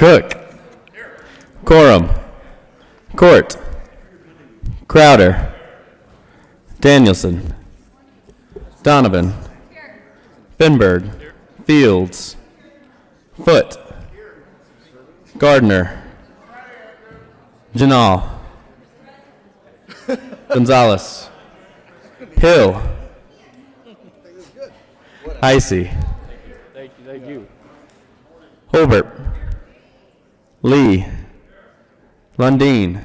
Cook, Corum, Court, Crowder, Danielson, Donovan, Finberg, Fields, Foote, Gardner, Janal, Gonzalez, Hill, Heisey, Thank you. Holbert, Lee, Lundeen,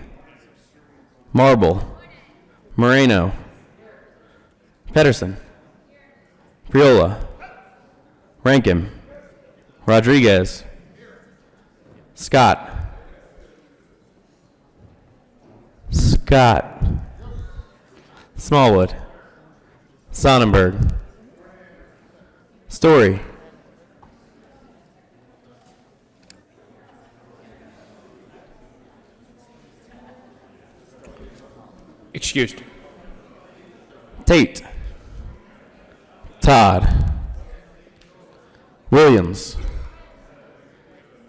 Marble, Moreno, Pedersen, Priola, Rankin, Rodriguez, Scott, Smallwood, Sonnenberg, Story, Excused. Tate, Todd, Williams,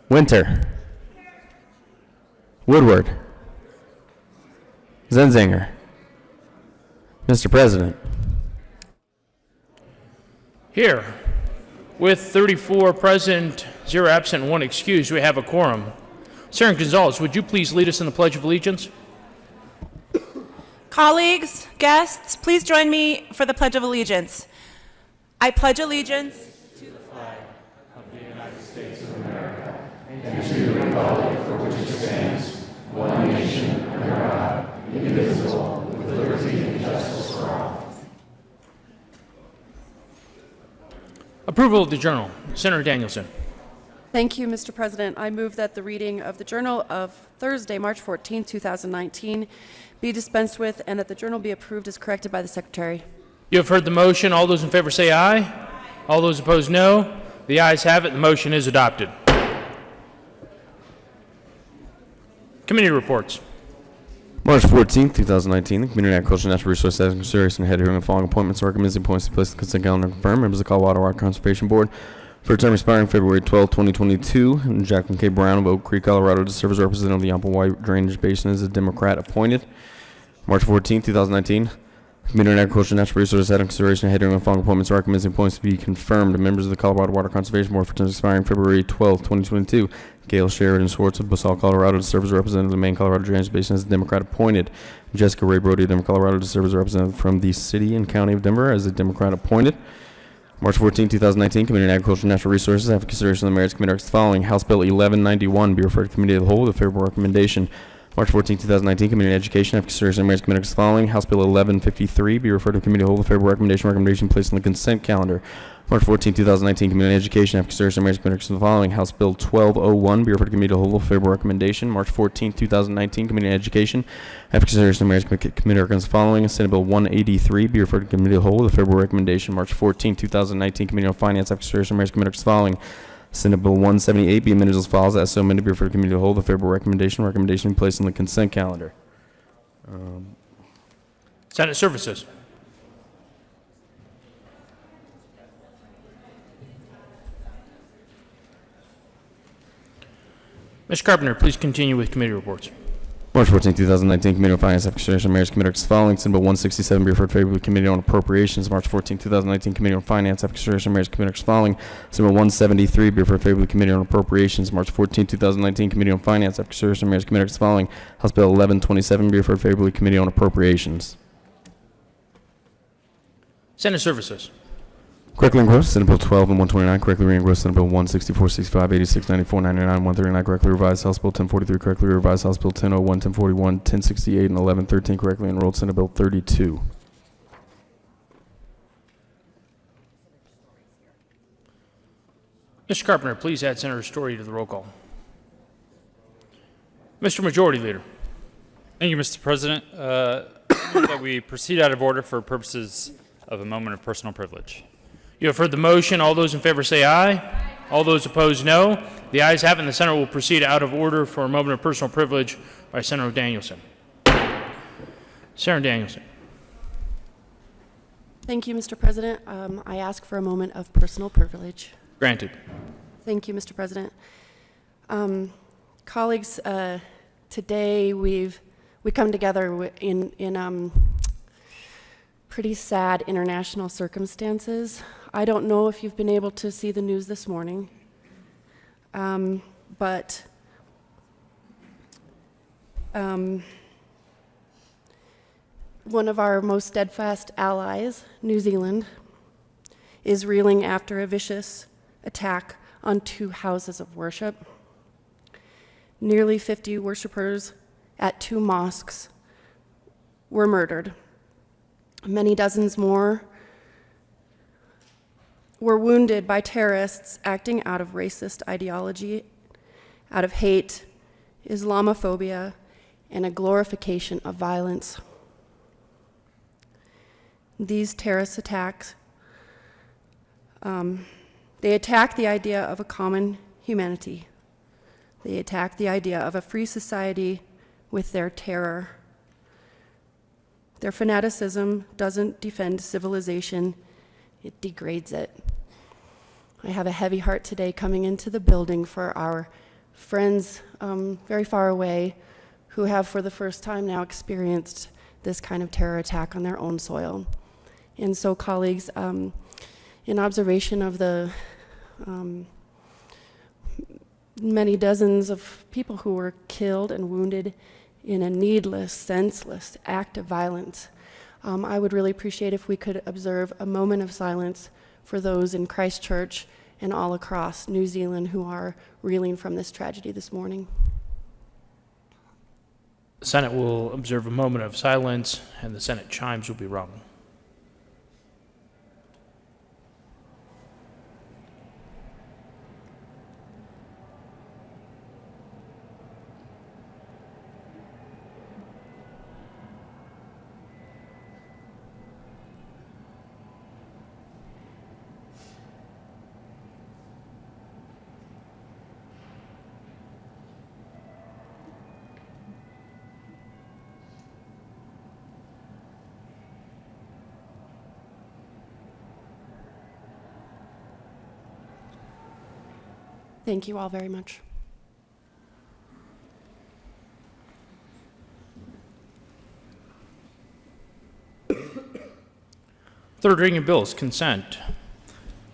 Winter, Woodward, Zenzinger. Mr. President. Here, with 34 present, 0 absent, and 1 excused, we have a quorum. Senator Gonzalez, would you please lead us in the Pledge of Allegiance? Colleagues, guests, please join me for the Pledge of Allegiance. I pledge allegiance Approval of the Journal. Senator Danielson. Thank you, Mr. President. I move that the reading of the Journal of Thursday, March 14, 2019 be dispensed with and that the Journal be approved as corrected by the Secretary. You have heard the motion. All those in favor say aye. All those opposed, no. The ayes have it. The motion is adopted. Committee reports. March 14, 2019, the Community Agriculture and Natural Resources has consideration had hearing the following appointments and recommends the appointments to be placed in the consent calendar and confirmed. Members of the Colorado Water Conservation Board for a term expiring February 12, 2022. And Jacqueline K. Brown of Oak Creek, Colorado, to serve as representative of the Yampa White Drainage Basin as a Democrat appointed. March 14, 2019, Community Agriculture and Natural Resources had consideration had hearing the following appointments and recommends the appointments to be confirmed. Members of the Colorado Water Conservation Board for terms expiring February 12, 2022. Gail Sheridan Swartz of Basalt, Colorado, to serve as representative of the Main Colorado Drainage Basin as a Democrat appointed. Jessica Ray Brody of Denver, Colorado, to serve as a representative from the City and County of Denver as a Democrat appointed. March 14, 2019, Community Agriculture and Natural Resources have consideration of the merits committee as following. House Bill 1191 be referred to Committee of the Whole with a favorable recommendation. March 14, 2019, Community Education have consideration of the merits committee as following. House Bill 1153 be referred to Committee of the Whole with a favorable recommendation. Recommendation placed on the consent calendar. March 14, 2019, Community Education have consideration of the merits committee as the following. House Bill 1201 be referred to Committee of the Whole with a favorable recommendation. March 14, 2019, Community Education have consideration of the merits committee as the following. Senate Bill 183 be referred to Committee of the Whole with a favorable recommendation. March 14, 2019, Committee on Finance have consideration of the merits committee as the following. Senate Bill 178 be amended as follows. As so amended, be referred to Committee of the Whole with a favorable recommendation. Recommendation be placed on the consent calendar. Senate Services. Mr. Carpenter, please continue with committee reports. March 14, 2019, Committee on Finance have consideration of Mayor's Committee as follows. Senate Bill 167 be referred favorably to Committee on Appropriations. March 14, 2019, Committee on Finance have consideration of Mayor's Committee as following. Senate Bill 173 be referred favorably to Committee on Appropriations. March 14, 2019, Committee on Finance have consideration of Mayor's Committee as following. House Bill 1127 be referred favorably to Committee on Appropriations. Senate Services. Correctly engrossed, Senate Bill 12 and 129. Correctly re-engrossed, Senate Bill 164, 65, 86, 94, 99, 139. Correctly revised, House Bill 1043. Correctly revised, House Bill 1001, 1041, 1068, and 1113. Correctly enrolled, Senate Bill 32. Mr. Carpenter, please add Senator Story to the roll call. Mr. Majority Leader. Thank you, Mr. President. That we proceed out of order for purposes of a moment of personal privilege. You have heard the motion. All those in favor say aye. All those opposed, no. The ayes have it, and the Senate will proceed out of order for a moment of personal privilege by Senator Danielson. Senator Danielson. Thank you, Mr. President. I ask for a moment of personal privilege. Granted. Thank you, Mr. President. Colleagues, today we come together in pretty sad international circumstances. I don't know if you've been able to see the news this morning, but one of our most steadfast allies, New Zealand, is reeling after a vicious attack on 2 houses of worship. Nearly 50 worshipers at 2 mosques were murdered. Many dozens more were wounded by terrorists acting out of racist ideology, out of hate, Islamophobia, and a glorification of violence. These terrorist attacks, they attack the idea of a common humanity. They attack the idea of a free society with their terror. Their fanaticism doesn't defend civilization, it degrades it. I have a heavy heart today coming into the building for our friends very far away who have for the first time now experienced this kind of terror attack on their own soil. And so, colleagues, in observation of the many dozens of people who were killed and wounded in a needless, senseless act of violence, I would really appreciate if we could observe a moment of silence for those in Christchurch and all across New Zealand who are reeling from this tragedy this morning. The Senate will observe a moment of silence, and the Senate chimes will be rung. Thank you all very much. Third reading of bills, consent.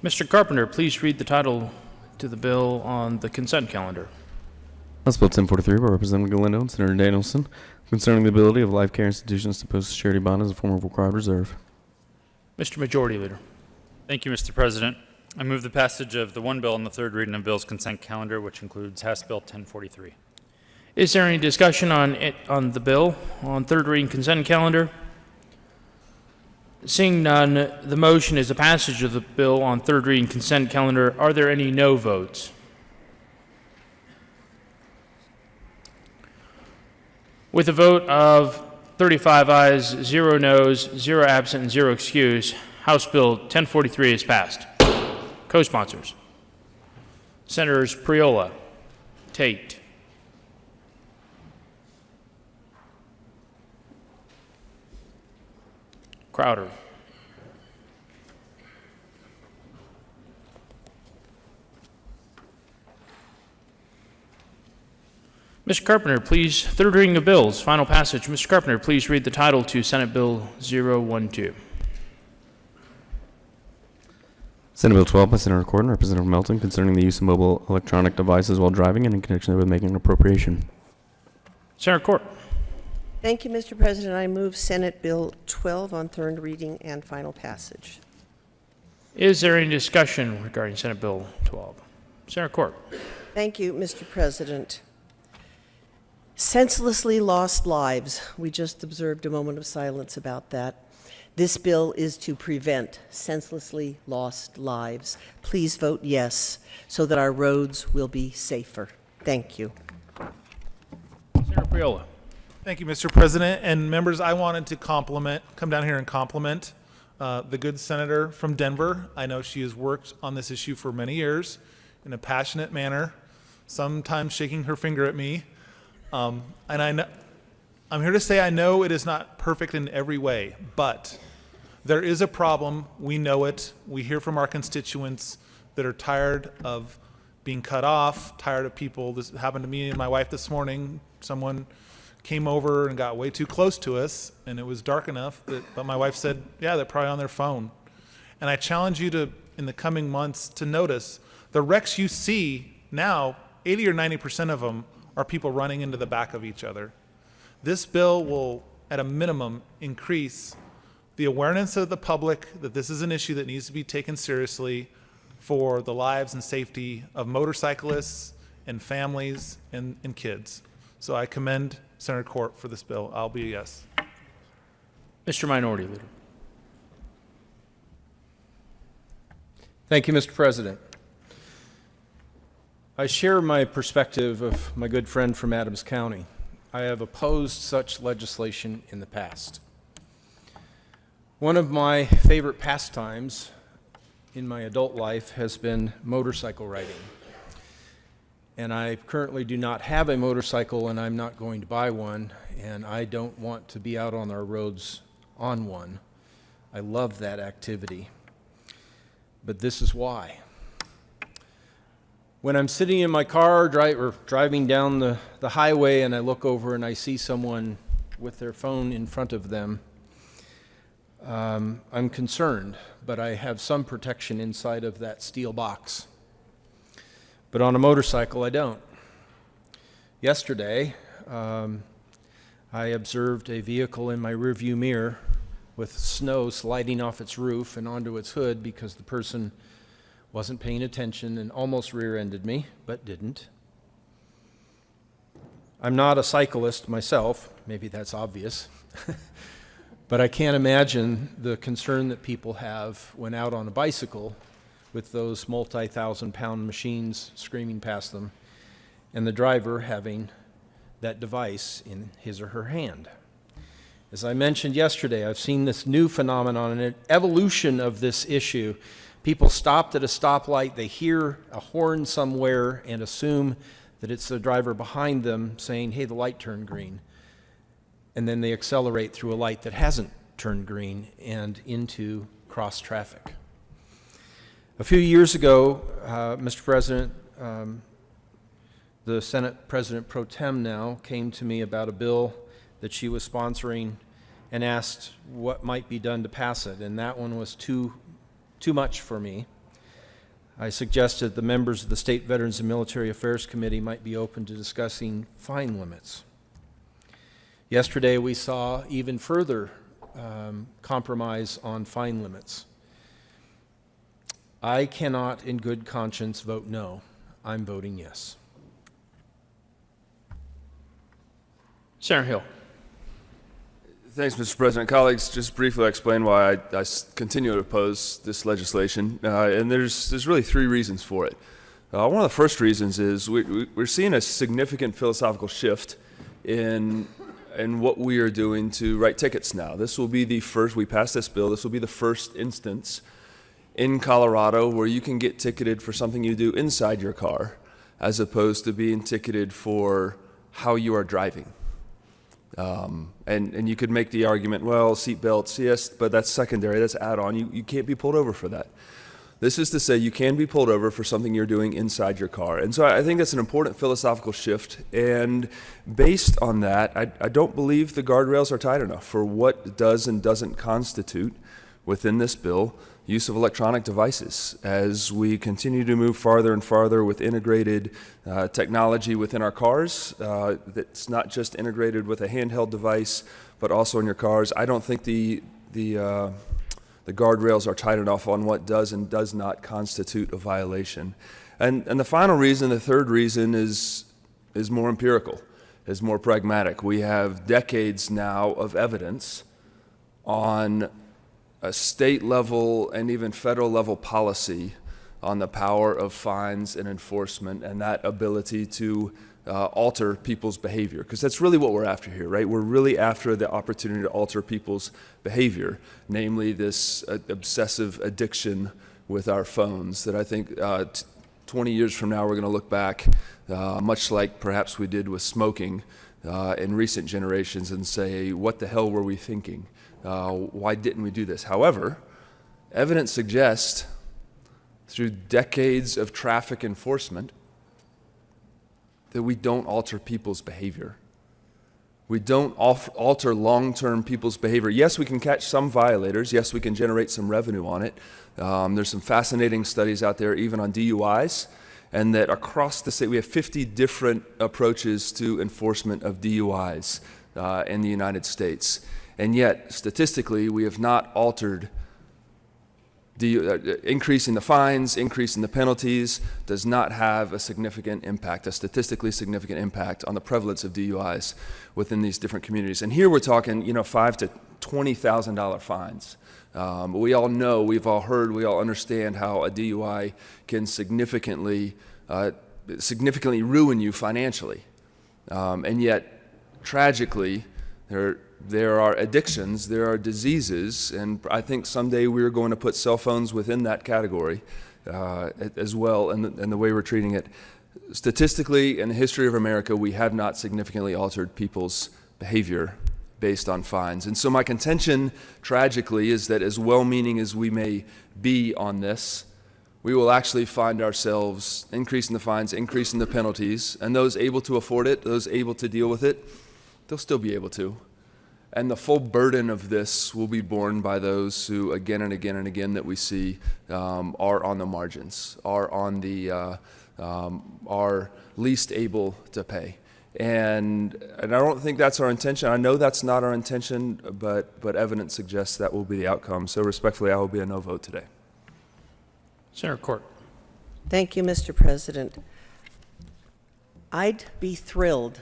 Mr. Carpenter, please read the title to the bill on the consent calendar. House Bill 1043 by Representative Galindo and Senator Danielson concerning the ability of life care institutions to post a surety bond as a form of required reserve. Mr. Majority Leader. Thank you, Mr. President. I move the passage of the one bill on the third reading of bills consent calendar, which includes House Bill 1043. Is there any discussion on the bill on third reading consent calendar? Seeing none, the motion is the passage of the bill on third reading consent calendar. Are there any no votes? With a vote of 35 ayes, 0 noes, 0 absent, and 0 excused, House Bill 1043 is passed. Co-sponsors: Senators Priola, Tate, Crowder, Mr. Carpenter, please, third reading of bills, final passage. Mr. Carpenter, please read the title to Senate Bill 012. Senate Bill 12 by Senator Corden, Representative Melton, concerning the use of mobile electronic devices while driving and in connection with making an appropriation. Senator Court. Thank you, Mr. President. I move Senate Bill 12 on third reading and final passage. Is there any discussion regarding Senate Bill 12? Senator Court. Thank you, Mr. President. Senselessly lost lives. We just observed a moment of silence about that. This bill is to prevent senselessly lost lives. Please vote yes so that our roads will be safer. Thank you. Senator Priola. Thank you, Mr. President. And members, I wanted to come down here and compliment the good senator from Denver. I know she has worked on this issue for many years in a passionate manner, sometimes shaking her finger at me. And I'm here to say I know it is not perfect in every way, but there is a problem. We know it. We hear from our constituents that are tired of being cut off, tired of people. This happened to me and my wife this morning. Someone came over and got way too close to us, and it was dark enough but my wife said, yeah, they're probably on their phone. And I challenge you to, in the coming months, to notice the wrecks you see now, 80 or 90% of them are people running into the back of each other. This bill will, at a minimum, increase the awareness of the public that this is an issue that needs to be taken seriously for the lives and safety of motorcyclists and families and kids. So I commend Senator Court for this bill. I'll be a yes. Mr. Minority Leader. Thank you, Mr. President. I share my perspective of my good friend from Adams County. I have opposed such legislation in the past. One of my favorite pastimes in my adult life has been motorcycle riding. And I currently do not have a motorcycle, and I'm not going to buy one, and I don't want to be out on our roads on one. I love that activity. But this is why. When I'm sitting in my car or driving down the highway and I look over and I see someone with their phone in front of them, I'm concerned, but I have some protection inside of that steel box. But on a motorcycle, I don't. Yesterday, I observed a vehicle in my rearview mirror with snow sliding off its roof and onto its hood because the person wasn't paying attention and almost rear-ended me, but didn't. I'm not a cyclist myself, maybe that's obvious, but I can't imagine the concern that people have when out on a bicycle with those multi-thousand-pound machines screaming past them and the driver having that device in his or her hand. As I mentioned yesterday, I've seen this new phenomenon, an evolution of this issue. People stopped at a stoplight, they hear a horn somewhere and assume that it's the driver behind them saying, hey, the light turned green. And then they accelerate through a light that hasn't turned green and into cross traffic. A few years ago, Mr. President, the Senate President Pro Tem now came to me about a bill that she was sponsoring and asked what might be done to pass it, and that one was too much for me. I suggested the members of the State Veterans and Military Affairs Committee might be open to discussing fine limits. Yesterday we saw even further compromise on fine limits. I cannot in good conscience vote no. I'm voting yes. Senator Hill. Thanks, Mr. President. Colleagues, just briefly explain why I continue to oppose this legislation, and there's really three reasons for it. One of the first reasons is we're seeing a significant philosophical shift in what we are doing to write tickets now. This will be the first, we passed this bill, this will be the first instance in Colorado where you can get ticketed for something you do inside your car as opposed to being ticketed for how you are driving. And you could make the argument, well, seat belts, yes, but that's secondary, that's add-on. You can't be pulled over for that. This is to say you can be pulled over for something you're doing inside your car. And so I think that's an important philosophical shift. And based on that, I don't believe the guardrails are tight enough for what does and doesn't constitute within this bill use of electronic devices. As we continue to move farther and farther with integrated technology within our cars, that's not just integrated with a handheld device, but also in your cars, I don't think the guardrails are tight enough on what does and does not constitute a violation. And the final reason, the third reason, is more empirical, is more pragmatic. We have decades now of evidence on a state level and even federal level policy on the power of fines and enforcement and that ability to alter people's behavior. Because that's really what we're after here, right? We're really after the opportunity to alter people's behavior, namely this obsessive addiction with our phones that I think 20 years from now we're going to look back, much like perhaps we did with smoking in recent generations, and say, what the hell were we thinking? Why didn't we do this? However, evidence suggests through decades of traffic enforcement, that we don't alter people's behavior. We don't alter long-term people's behavior. Yes, we can catch some violators. Yes, we can generate some revenue on it. There's some fascinating studies out there, even on DUIs, and that across the state, we have 50 different approaches to enforcement of DUIs in the United States. And yet, statistically, we have not altered increasing the fines, increasing the penalties does not have a significant impact, a statistically significant impact on the prevalence of DUIs within these different communities. And here we're talking, $5,000 to $20,000 fines. We all know, we've all heard, we all understand how a DUI can significantly ruin you financially. And yet, tragically, there are addictions, there are diseases, and I think someday we're going to put cell phones within that category as well, and the way we're treating it. Statistically, in the history of America, we have not significantly altered people's behavior based on fines. And so my contention, tragically, is that as well-meaning as we may be on this, we will actually find ourselves increasing the fines, increasing the penalties, and those able to afford it, those able to deal with it, they'll still be able to. And the full burden of this will be borne by those who, again and again and again, that we see are on the margins, are least able to pay. And I don't think that's our intention. I know that's not our intention, but evidence suggests that will be the outcome. So respectfully, I will be a no vote today. Senator Court. Thank you, Mr. President. I'd be thrilled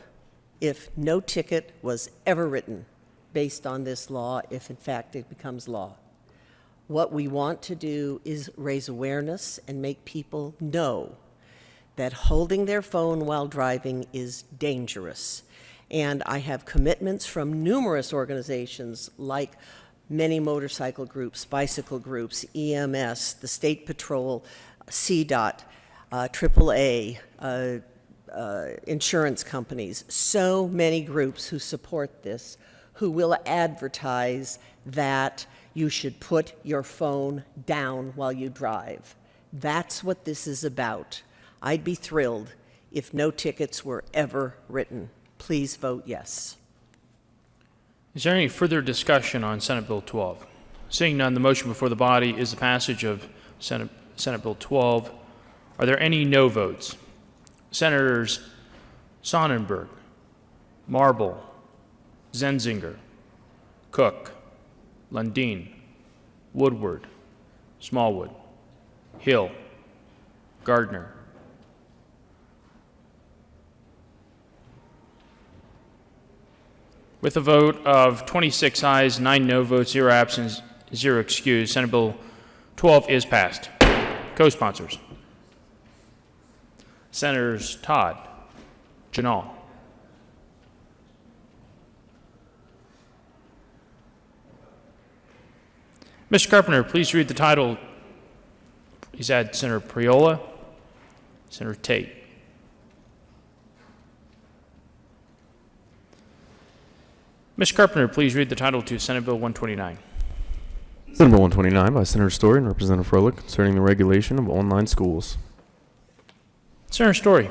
if no ticket was ever written based on this law, if in fact it becomes law. What we want to do is raise awareness and make people know that holding their phone while driving is dangerous. And I have commitments from numerous organizations like many motorcycle groups, bicycle groups, EMS, the State Patrol, CDOT, AAA, insurance companies, so many groups who support this, who will advertise that you should put your phone down while you drive. That's what this is about. I'd be thrilled if no tickets were ever written. Please vote yes. Is there any further discussion on Senate Bill 12? Seeing none, the motion before the body is the passage of Senate Bill 12. Are there any no votes? Senators Sonnenberg, Marble, Zenzinger, Cook, Lundin, Woodward, Smallwood, Hill, Gardner. With a vote of 26 ayes, 9 no votes, 0 absent, 0 excused, Senate Bill 12 is passed. Co-sponsors. Senators Todd, Janal. Mr. Carpenter, please read the title. Please add Senator Priola, Senator Tate. Mr. Carpenter, please read the title to Senate Bill 129. Senate Bill 129 by Senator Story and Representative Froelich concerning the regulation of online schools. Senator Story.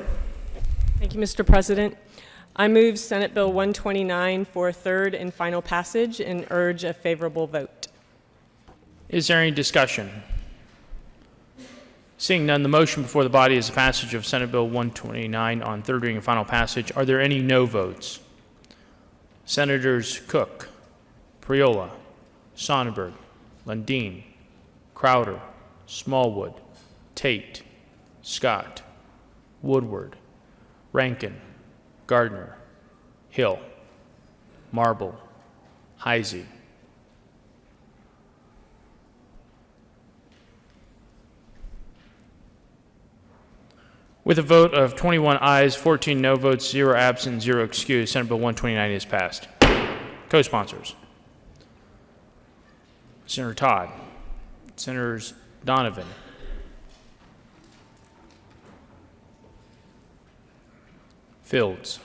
Thank you, Mr. President. I move Senate Bill 129 for third and final passage and urge a favorable vote. Is there any discussion? Seeing none, the motion before the body is the passage of Senate Bill 129 on third reading and final passage. Are there any no votes? Senators Cook, Priola, Sonnenberg, Lundin, Crowder, Smallwood, Tate, Scott, Woodward, Rankin, Gardner, Hill, Marble, Heisey. With a vote of 21 ayes, 14 no votes, 0 absent, 0 excused, Senate Bill 129 is passed. Co-sponsors. Senator Todd. Senators Donovan. Fields.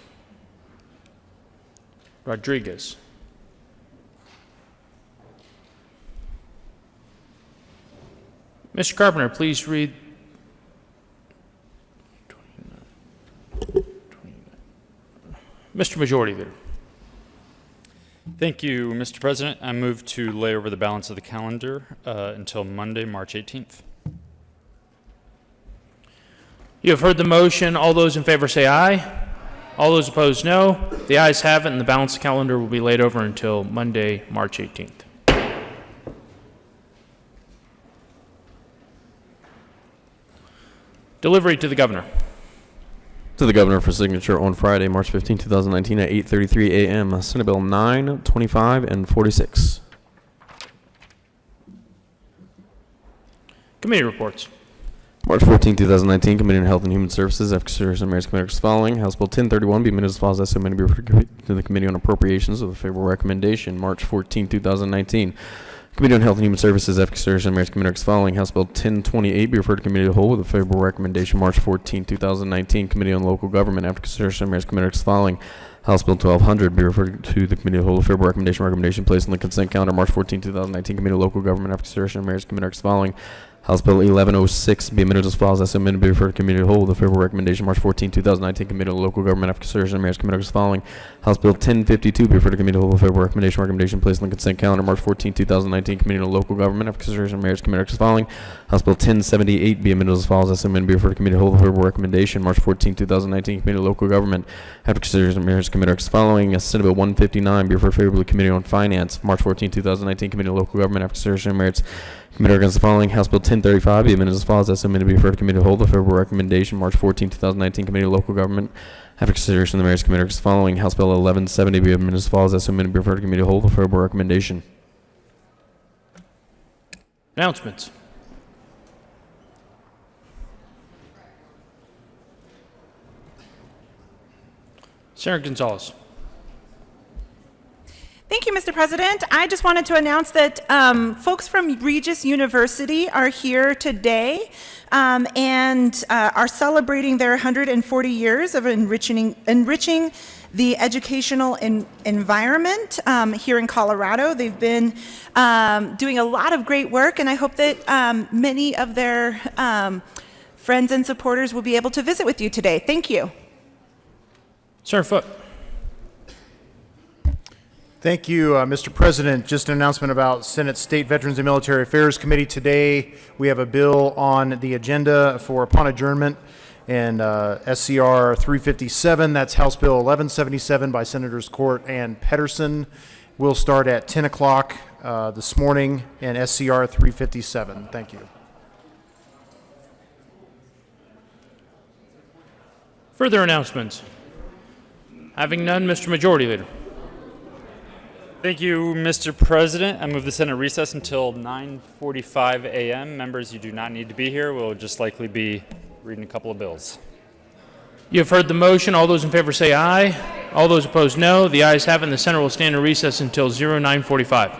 Rodriguez. Mr. Carpenter, please read Mr. Majority Leader. Thank you, Mr. President. I move to lay over the balance of the calendar until Monday, March 18th. You have heard the motion. All those in favor say aye. All those opposed, no. The ayes have it, and the balance of the calendar will be laid over until Monday, March 18th. Delivery to the Governor. To the Governor for signature on Friday, March 15, 2019 at 8:33 a.m. Senate Bill 9, 25, and 46. Committee reports. March 14, 2019, Committee on Health and Human Services, after consideration of Mayor's Committee as following. House Bill 1031 be amended as follows. As submitted to the Committee on Appropriations with a favorable recommendation. March 14, 2019. Committee on Health and Human Services, after consideration of Mayor's Committee as following. House Bill 1028 be referred to Committee of the Whole with a favorable recommendation. March 14, 2019. Committee on Local Government, after consideration of Mayor's Committee as following. House Bill 1200 be referred to the Committee of the Whole with a favorable recommendation. Recommendation placed on the consent calendar. March 14, 2019. Committee on Local Government, after consideration of Mayor's Committee as following. House Bill 1106 be amended as follows. As amended be referred to Committee of the Whole with a favorable recommendation. March 14, 2019. Committee on Local Government, after consideration of Mayor's Committee as following. House Bill 1052 be referred to Committee of the Whole with a favorable recommendation. Recommendation placed on the consent calendar. March 14, 2019. Committee on Local Government, after consideration of Mayor's Committee as following. House Bill 1078 be amended as follows. As amended be referred to Committee of the Whole with a favorable recommendation. March 14, 2019. Committee on Local Government, after consideration of Mayor's Committee as following. Senate Bill 159 be referred favorably to Committee on Finance. March 14, 2019. Committee on Local Government, after consideration of Mayor's Committee against the following. House Bill 1035 be amended as follows. As amended be referred to Committee to hold the favorable recommendation. March 14, 2019. Committee on Local Government, after consideration of the Mayor's Committee against the following. House Bill 1170 be amended as follows. As amended be referred to Committee to hold the favorable recommendation. Announcements. Senator Gonzalez. Thank you, Mr. President. I just wanted to announce that folks from Regis University are here today and are celebrating their 140 years of enriching the educational environment here in Colorado. They've been doing a lot of great work, and I hope that many of their friends and supporters will be able to visit with you today. Thank you. Senator Foote. Thank you, Mr. President. Just an announcement about Senate State Veterans and Military Affairs Committee. Today, we have a bill on the agenda for upon adjournment and SCR 357. That's House Bill 1177 by Senators Court and Pedersen. We'll start at 10 o'clock this morning and SCR 357. Thank you. Further announcements. Having none, Mr. Majority Leader. Thank you, Mr. President. I move the Senate recess until 9:45 a.m. Members, you do not need to be here. We'll just likely be reading a couple of bills. You have heard the motion. All those in favor say aye. All those opposed, no. The ayes have it, and the Senate will stand in recess until 09:45.